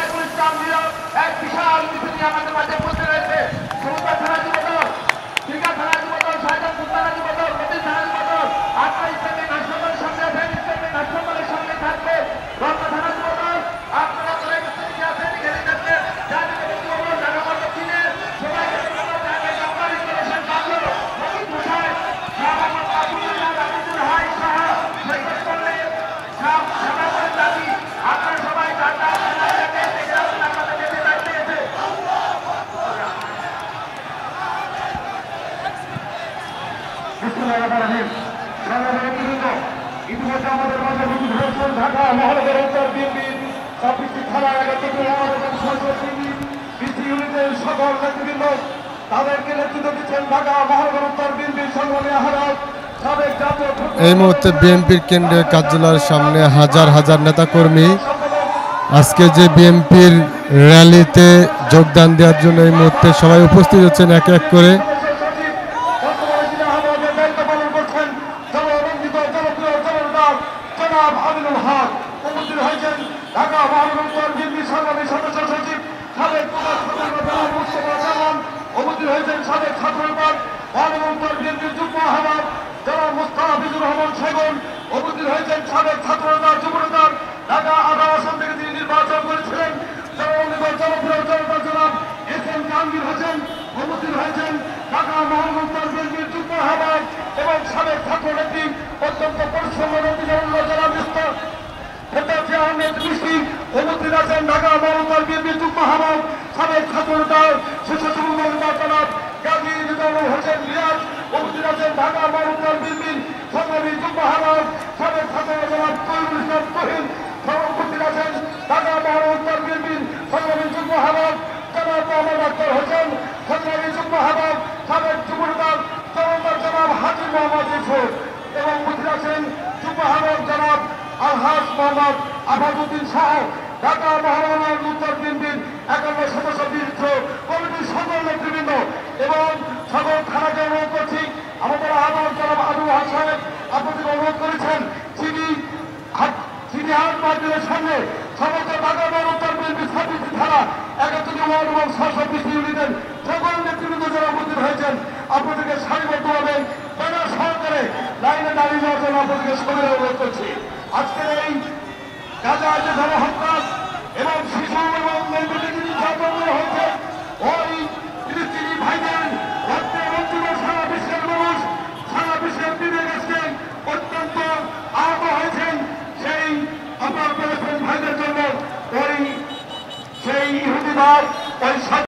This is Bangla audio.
সাইফুল ইসলাম নীরব এক বিশাল মিছিল নিয়ে আমাদের মাঝে উপস্থিত রয়েছে। সমুদ্র থানা যুবদল, দীঘা থানা যুবদল, শাহজাহানপুর থানা যুবদল, মতিঝিল থানা যুবদল, আটটা ইসলামিক হাসপাতালের সামনে আছেন, ইসলামিক হাসপাতালের সামনে থাকবে রমনা থানা যুবদল। আপনারা সবাই প্রস্তুতি আছেন, এখানে থাকবে জাতীয় যুবদল, ঢাকা দক্ষিণে সবাইকে ইতিমধ্যে আমাদের মাঝে হয়েছেন ঢাকা মহানগর উত্তর বিএনপির 26টি থানার ইউনিটের সকল নেতৃবৃন্দ, তাদেরকে নেতৃত্ব দিচ্ছেন ঢাকা মহানগর উত্তর বিএনপির সংগ্রামী আহ্বায়ক সাবেক জাতীয়। এই মুহূর্তে বিএনপির কেন্দ্রীয় কার্যালয়ের সামনে হাজার হাজার নেতাকর্মী আজকে যে বিএনপির র্যালিতে যোগদান দেওয়ার জন্য এই মুহূর্তে সবাই উপস্থিত হচ্ছেন এক এক করে। ঢাকা মহানগর উত্তর বিএনপি সংগ্রামী সদস্য সচিব সাবেক উপস্থিত হয়েছেন সাবেক ছাত্র মহানগর উত্তর বিএনপির যুগ্ম আহ্বায়ক জনাব মুস্তাফিজুর রহমান সেগুন, উপস্থিত হয়েছেন সাবেক ছাত্র যুবনেতা ঢাকা 18 আসন থেকে তিনি নির্বাচন করেছিলেন জনপ্রিয় জনতা জনাব এস.এম. জাহাঙ্গীর হোসেন, উপস্থিত হয়েছেন ঢাকা মহানগর উত্তর বিএনপির যুগ্ম আহ্বায়ক এবং সাবেক ছাত্র নেত্রী অত্যন্ত পরিশ্রমী জনাব উপস্থিত আছেন ঢাকা মহানগর বিএনপির যুগ্ম আহ্বায়ক সাবেক ছাত্র নেতা শিশু জনাব গাজী রিজাউল হোসেন রিয়াজ, উপস্থিত আছেন ঢাকা মহানগর বিএনপির সংগ্রামী যুগ্ম আহ্বায়ক সাবেক ছাত্র জনাব তৈরুল ইসলাম তহিন, উপস্থিত আছেন ঢাকা মহানগর বিএনপির সংগ্রামী যুগ্ম আহ্বায়ক জনাব মোহাম্মদ আক্তার হোসেন, সংগ্রামী যুগ্ম আহ্বায়ক সাবেক যুব নেতা জনাব হাজি মোহাম্মদ ইউসুফ এবং উপস্থিত আছেন যুগ্ম আহ্বায়ক জনাব আলহাজ মোহাম্মদ আফাজউদ্দিন সহ ঢাকা মহানগর উত্তর বিএনপির 51 সদস্য বিশিষ্ট কমিটির সকল নেতৃবৃন্দ এবং সকল থানাকে অনুরোধ করছি। আমাদের আহ্বায়ক জনাব আবুল হাসান আপনাদের অনুরোধ করেছেন চিনি হাট মার্কেটের সামনে সমস্ত ঢাকা মহানগর উত্তর বিএনপির 26টি থানা 71টি ওয়ার্ড এবং 620 ইউনিটের সকল নেতৃবৃন্দ যারা উপস্থিত হয়েছেন আপনাদেরকে সারিবদ্ধভাবে ব্যানার সহকারে লাইনে দাঁড়িয়ে যাওয়ার জন্য আপনাদেরকে সবাই অনুরোধ করছি। আজকের এই গাজায় যে গণহত্যা এবং শিশু এবং নির্যাতন হয়েছে ওই ফিলিস্তিনি ভাইদের রক্তে রঞ্জিত সারা বিশ্বের মানুষ সারা বিশ্বের বিবেক আজকে অত্যন্ত আহত হয়েছেন। সেই আপনার ভাইদের জন্য ওই সেই ইহুদি ভাই ওই